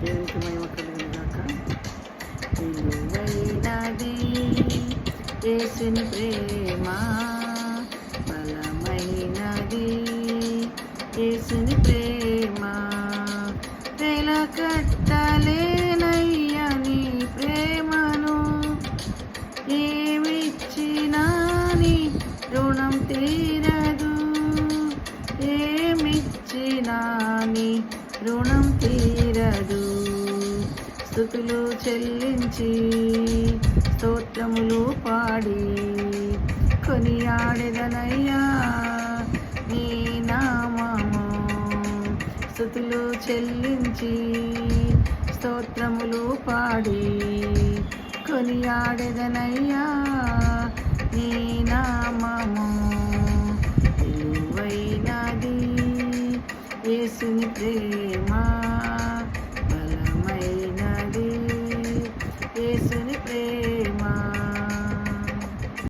దేవునికి మహిమ కలుగునుగాక. విలువైనది యేసుని ప్రేమ, బలమైనది యేసుని ప్రేమ. వెలకట్టలేనయ్యా నీ ప్రేమను, ఏమిచ్చినా నీ రుణం తీరదు, ఏమిచ్చినా నీ రుణం తీరదు. స్తుతులు చెల్లించి స్తోత్రములు పాడి కొనియాడెదనయ్యా నీ నామము. స్తుతులు చెల్లించి స్తోత్రములు పాడి కొనియాడెదనయ్యా నీ నామము. విలువైనది యేసుని ప్రేమ.